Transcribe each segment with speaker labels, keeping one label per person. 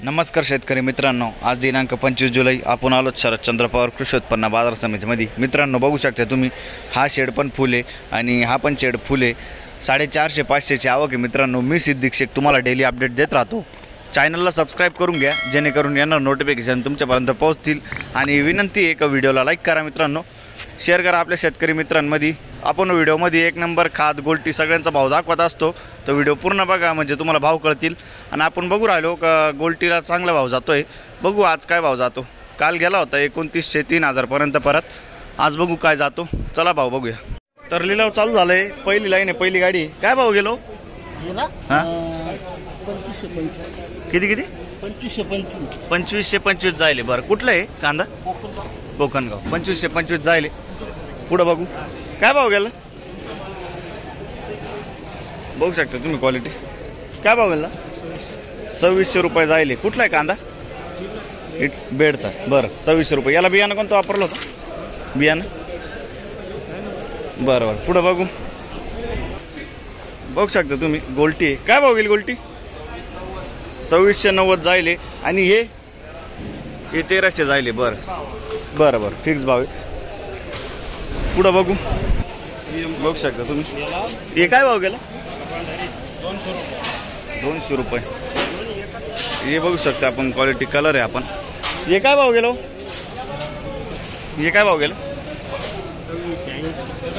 Speaker 1: नमस्कार शेतकरी मित्रांनो, आज दिनांक 25 जुलै आपण आलो शरदचंद्र पवार कृषी उत्पन्न बाजार समितीमध्ये। मित्रांनो बघू शकता तुम्ही, हा शेड पण फुल आहे आणि हा पण शेड फुल आहे। 450-500 ची आवक आहे। मित्रांनो मी सिद्दीक शेख तुम्हाला डेली अपडेट देत राहतो। चॅनलला सबस्क्राइब करून घ्या जेणेकरून येणार नोटिफिकेशन तुमच्यापर्यंत पोहोचतील। आणि विनंती आहे का व्हिडिओला लाईक करा, मित्रांनो शेअर करा आपल्या शेतकरी मित्रांमध्ये। आपण व्हिडिओमध्ये एक नंबर खाद गोल्टी सगळ्यांचा भाव दाखवत असतो, तो व्हिडिओ पूर्ण बघा म्हणजे तुम्हाला भाव कळतील। आणि आपण बघू राहिलो का गोल्टीला चांगला भाव जातोय। बघू आज काय भाव जातो। काल गेला होता 2900-3000 पर्यंत, परत आज बघू काय जातो। चला भाव बघूया। तर लिलाव चालू झालाय, पहिली लाईन आहे, पहिली गाडी। काय भाव गेलो हां?
Speaker 2: 2525
Speaker 1: किती 2525 जायले। बरं कुठलं आहे कांदा? कोकणगाव 2525 जायले। पुढं बघू काय भाव गेला, बघू शकता तुम्ही क्वालिटी। काय भाव गेला? 2600 रुपये जायले। कुठला आहे कांदा? बेडचा। बरं 2600 रुपये। याला बियाणं कोणतं वापरलं होतं? बियाणं बरं बरं। पुढं बघू, बघू शकता तुम्ही गोल्टी। काय भाव गेली गोल्टी? 2690 जायले। आणि हे 1300 जायले। बरं बरं बरं फिक्स भाव आहे। पुढं बघू, बघू शकता तुम्ही हे काय भाव गेला? 200 रुपये। हे बघू शकता आपण क्वालिटी, कलर आहे आपण। हे काय भाव गेलो? हे काय भाव गेलो?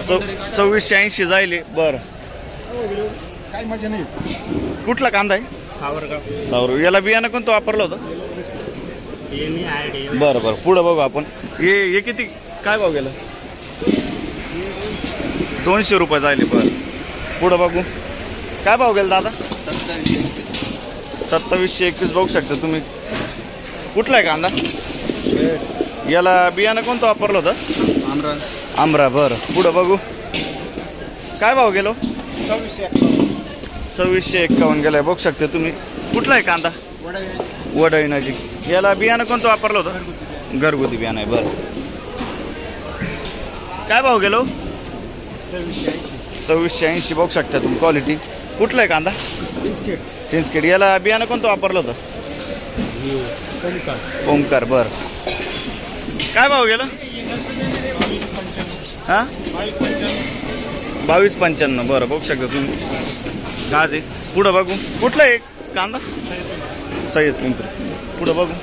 Speaker 1: 2680 जायले। बरं
Speaker 2: काय मजा नाही।
Speaker 1: कुठला कांदा आहे? सावरगाव। याला बियाणं कोणतं वापरलं होतं? बरं बरं। पुढं बघू आपण, हे किती काय भाव गेला? 200 रुपये जायले। बरं पुढं बघू काय भाव गेला दादा? 2721 बघू शकता तुम्ही। कुठला आहे कांदा? याला बियाणं कोणतं वापरलं होतं? आमरा। बरं पुढं बघू काय भाव गेलो? 2651 गेलाय, बघू शकता तुम्ही। कुठला आहे कांदा? वडळी नजीक। याला बियाणं कोणतं वापरलं होतं? घरगुती बियाणं आहे। बरं काय भाव गेलो? 2680 बघू शकता तुम्ही क्वालिटी। कुठला आहे कांदा? चिंचखेड। याला बियाणं कोणतं वापरलं होतं? ओमकार। बरं काय भाव गेलं? हां 2295। बरं बघू शकता तुम्ही काय ते। पुढं बघू कुठलं आहे कांदा? सय्यद पिंपरी। पुढं बघू,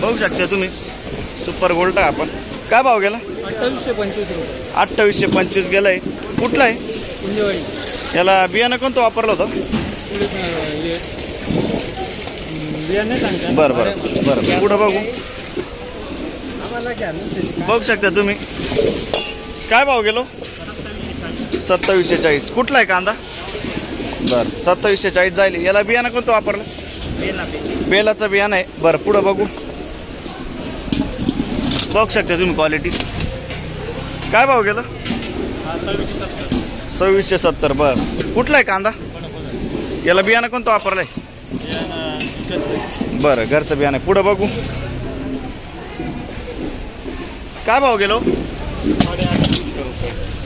Speaker 1: बघू शकता तुम्ही सुपर गोल्ड आहे आपण। काय भाव गेला? 2825 गेलाय। कुठला आहे? याला बियाणं कोणतं वापरलं होतं? बरं बरं बरं। पुढं बघू, बघू शकता तुम्ही काय भाव गेलो? 2740। कुठला आहे कांदा? बरं 2740 जायले। याला बियाणं कोणतं वापरलं? बेलाचं बियाणं आहे। बरं पुढं बघू, बघू शकता तुम्ही क्वालिटी। काय भाव गेला? 2670। बरं कुठला आहे कांदा? याला बियाणं कोणतं वापरलंय? बरं घरचं बियाणं आहे। पुढं बघू काय भाव गेलो?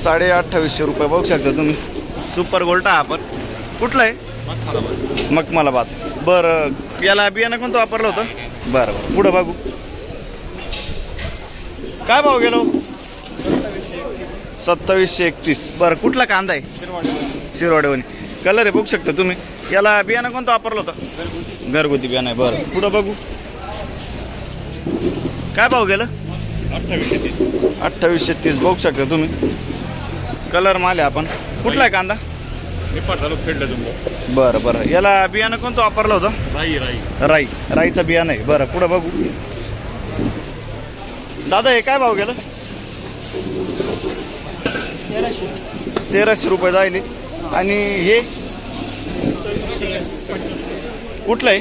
Speaker 1: 2850 रुपये। बघू शकता तुम्ही सुपर गोल्ड आहे आपण। कुठलं आहे? मखमलाबाद। बरं याला बियाणं कोणतं वापरलं होतं? बरं बरं। पुढं बघू काय भाव गेलो? 2731। बरं कुठला कांदा आहे? शिरवाडेवणी। कलर आहे बघू शकता तुम्ही। याला बियाणं कोणतं वापरलं होतं? घरगुती बियाणं आहे। बरं पुढं बघू काय भाव गेलं? 2830 बघू शकता तुम्ही। कलर माल आहे आपण। कुठला आहे कांदा? बरं बरं। याला बियाणं कोणतं वापरलं होतं? राईचं बियाणं आहे। बरं पुढं बघू दादा हे काय भाव गेलं? 1300 रुपये जायले। आणि हे कुठलं आहे?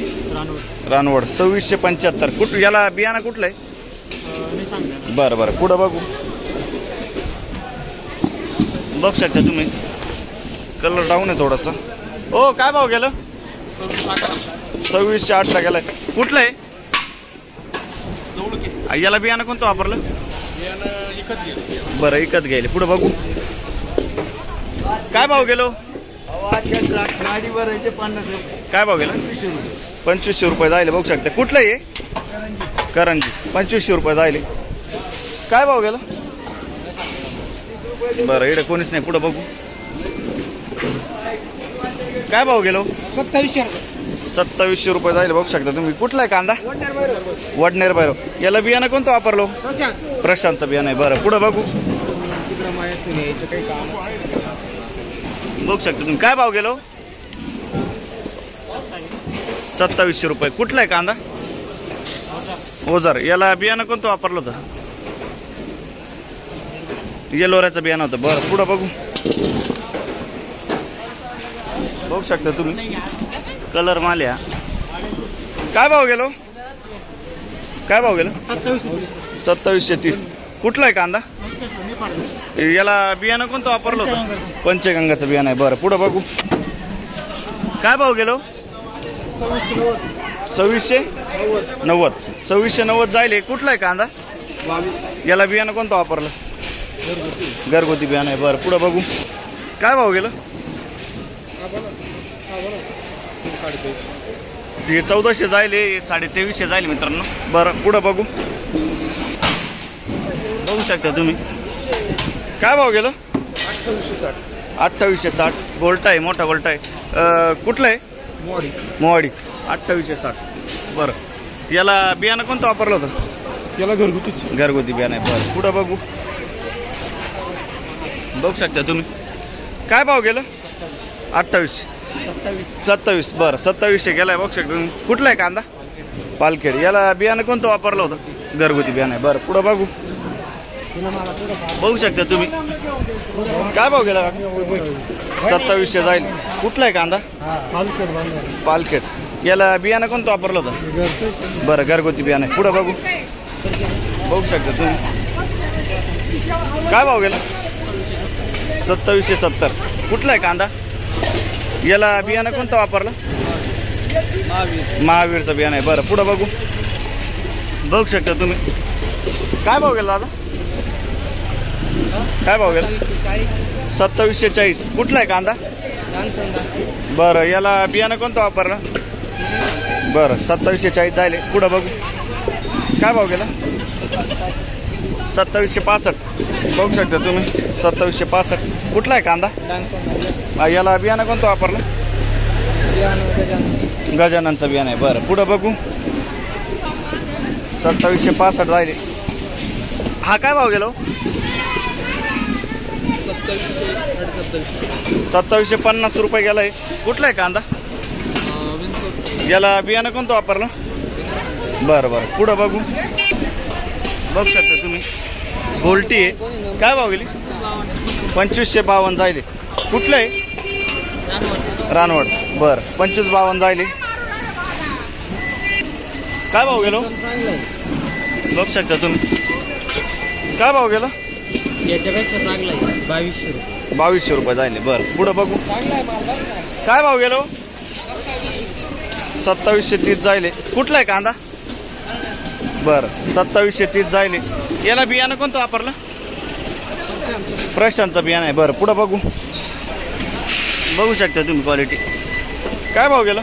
Speaker 1: रानवड 2675। कुठ याला बियाणं कुठलं आहे? बरं बरं। पुढं बघू, बघू शकता तुम्ही कलर डाऊन आहे थोडासा। ओ काय भाव गेलं? 2608 ला गेलाय। कुठलं आहे? याला बियाणं कोणतं वापरलं? बरं इकत घ्यायला। पुढं बघू काय भाव गेलो? काय भाव गेला? 2500 रुपये जायले बघू शकता. कुठलं आहे? करंजी. 2500 रुपये जायले. काय भाव गेला? बरं इकडे कोणीच नाही, पुढे बघू. काय भाव गेलो? 2700 रुपये जायले बघू शकता तुम्ही. कुठला आहे कांदा? वडनेर भैरव. याला बियाणं कोणतं वापरलो? प्रशांतचं बियाणं आहे. बरं पुढे बघू. बघू शकता तुम्ही. काय भाव गेलो? 2700 रुपये. कुठला आहे कांदा? ओझर. याला बियाणं कोणतं वापरलं होतं? येलोऱ्याचं बियाणं होतं. बरं पुढं बघू. बघू शकता तुम्ही कलर माल्या. काय भाव गेलो? काय भाव गेलो? 2730. कुठला आहे कांदा? याला बियाणं कोणतं वापरलं होतं? पंचगंगाचं बियाणं आहे. बरं पुढं बघू. काय भाव गेलो? 2690. 2690 जायले. कुठला आहे कांदा? याला बियाणं कोणतं वापरलं? घरगुती बियाणं आहे. बरं पुढं बघू. काय भाव गेलं? हे 1400 जायले, 2350 जायले मित्रांनो. बरं पुढं बघू. बघू शकता तुम्ही. काय भाव गेलं? 2860. गोल्टा आहे, मोठा गोल्टा आहे. कुठलं आहे? मोवाडी. 2860. बरं याला बियाणं कोणतं वापरलं होतं?
Speaker 2: याला
Speaker 1: घरगुती बियाणं आहे. बरं पुढं बघू. बघू शकता तुम्ही. काय भाव गेलं? 27. बरं 2700 गेलाय. बघू शकता तुम्ही. कुठला आहे कांदा? पालखेड. याला बियाणं कोणतं वापरलं होतं? घरगुती बियाणं आहे. बरं पुढं बघू. बघू शकता तुम्ही. काय भाव गेला? 2700 जाईल. कुठला आहे कांदा? पालखेड. याला बियाणं कोणतं वापरलं होतं? बरं घरगुती बियाणं आहे. पुढं बघू. बघू शकता तुम्ही. काय भाव गेला? 2770. कुठला आहे कांदा? याला बियाणं कोणतं वापरलं? महावीरचं बियाणं आहे. बरं पुढं बघू. बघू शकता तुम्ही. काय भाव गेला दादा? काय भाव गेला? 2740. कुठला आहे कांदा? बरं याला बियाणं कोणतं वापरलं? बरं 2740 जायले. पुढं बघू. काय भाव गेला? 2765. बघू शकता तुम्ही. 2765. कुठला आहे कांदा? याला बियाणं कोणतं वापरलं? गजाननचं बियाणं आहे. बरं पुढं बघू. 2765 जायले. हा काय भाव गेलो? 2750 रुपये गेलाय. कुठला आहे कांदा? याला बियाणं कोणतं वापरलं? बरं बरं पुढं बघू. बघू शकता तुम्ही. गोल्टी आहे. काय भाव गेली? 2552 जायले. कुठलं आहे? रानवड. बरं 2552 जायले. काय भाव गेलो? बघू शकता तुम्ही. काय भाव गेला?
Speaker 3: याच्यापेक्षा चांगला आहे
Speaker 1: 2200 रुपये जायले. बरं पुढं बघू. काय भाव गेलो? 2730 जायले. कुठला आहे कांदा? बरं 2730 जायले. याला बियाणं कोणतं वापरलं? प्रशांतचं बियाणं आहे. बरं पुढं बघू. बघू शकता तुम्ही क्वालिटी. काय भाव गेला?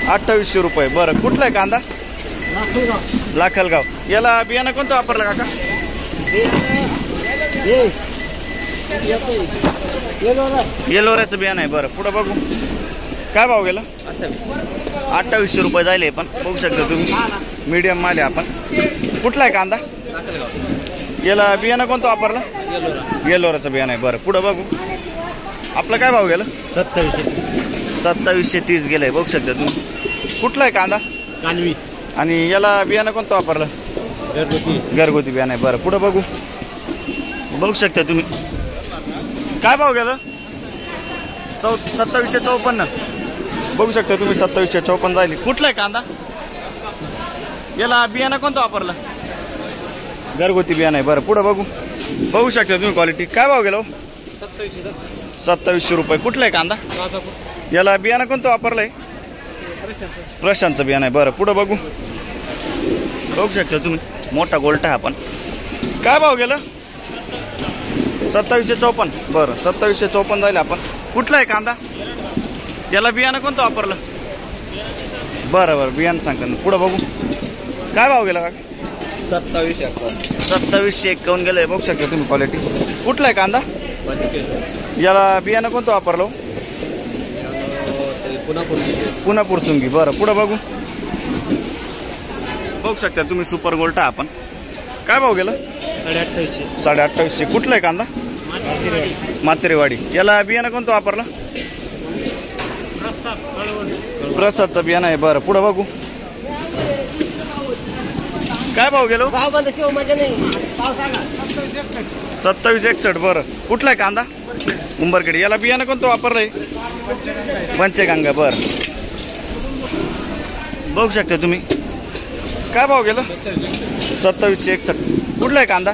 Speaker 1: 2800 रुपये. बरं कुठला आहे कांदा? लाखलगाव. याला बियाणं कोणतं वापरलं काका? येलोऱ्याचं बियाणं आहे. बरं पुढं बघू. काय भाव गेला? 2800 रुपये जायले. पण बघू शकता तुम्ही मीडियम माल आहे आपण. कुठला आहे कांदा? याला बियाणं कोणतं वापरलं? येलोऱ्याचं बियाणं आहे. बरं पुढं बघू. आपलं काय भाव गेलं? 2730 गेलंय. बघू शकता तुम्ही. कुठला आहे कांदा? आणि याला बियाणं कोणतं वापरलं? घरगुती बियाणं आहे. बरं पुढं बघू. बघू शकता तुम्ही. काय भाव गेलं? 2754. बघू शकता तुम्ही 2754 जायली. कुठला आहे कांदा? याला बियाणं कोणतं वापरलं? घरगुती बियाणं आहे. बरं पुढं बघू. बघू शकता तुम्ही क्वालिटी. काय भाव गेलो? 2700 रुपये. कुठला आहे कांदा? याला बियाणं कोणतं वापरलंय? प्रशांतचं बियाणं आहे. बरं पुढं बघू. बघू शकता तुम्ही मोठा गोल्टा आहे आपण. काय भाव गेलं? 2754. बरं 2754 जाईल आपण. कुठला आहे कांदा? याला बियाणं कोणतं वापरलं? बरं बरं बियाणं सांगता ना. पुढं बघू काय भाव गेला का? 2751 गेलं. बघू शकता तुम्ही क्वालिटी. कुठला आहे कांदा? याला बियाणं कोणतं वापरलं? पुन्हा पुरसुंगी. बरं पुढं बघू. बघू शकता तुम्ही सुपर गोल्टा आपण. काय भाव गेलं? 2850. कुठला आहे कांदा? मातेरेवाडी. याला बियाणं कोणतं वापरलं? प्रसादचं बियाणं आहे. बरं पुढं बघू काय भाव गेलो? 2761. बरं कुठला आहे कांदा? उंबरखेड. याला बियाणं कोणतं वापरलंय? पंचगंगा. बरं बघू शकता तुम्ही. काय भाव गेलं? 2761. कुठला आहे कांदा?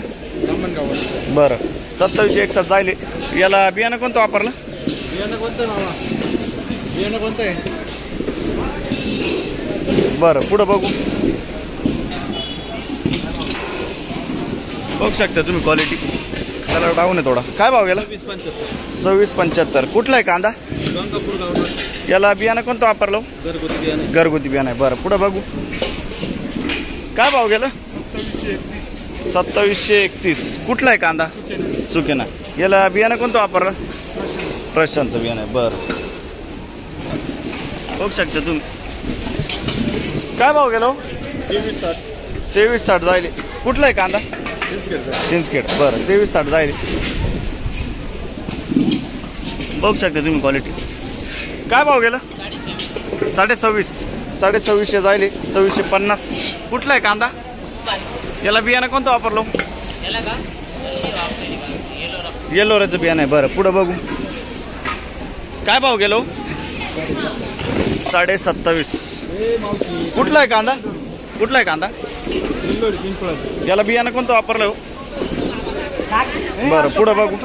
Speaker 1: बरं 2761 जायले. याला बियाणं कोणतं वापरलं?
Speaker 2: बियाणं कोणतं आहे?
Speaker 1: बरं पुढं बघू. बघू शकता तुम्ही क्वालिटी. त्याला डाऊन आहे थोडा. काय भाव गेला? 2675. कुठला आहे कांदा? याला बियाणं कोणतं वापरलं? घरगुती बियाणं आहे. बरं पुढं बघू काय भाव गेलं? 2731. कुठला आहे कांदा? चुकेना. याला बियाणं कोणतं वापरलं? प्रशांतचं बियाणं आहे. बरं बघू शकता तुम्ही. काय भाव गेलो? 2360 जायले. कुठला आहे कांदा? चिंचखेड. बरं 2360 जायले. बघू शकता तुम्ही क्वालिटी. काय भाव गेलं? 2650 जायले. 2650. कुठला आहे कांदा? याला बियाणं कोणतं वापरलो? येलोराचं बियाणं आहे. बरं पुढं बघू काय भाव गेलो? 27.5. कुठला आहे कांदा? कुठला आहे कांदा? याला बियाणं कोणतं वापरलं? बरं पुढं बघू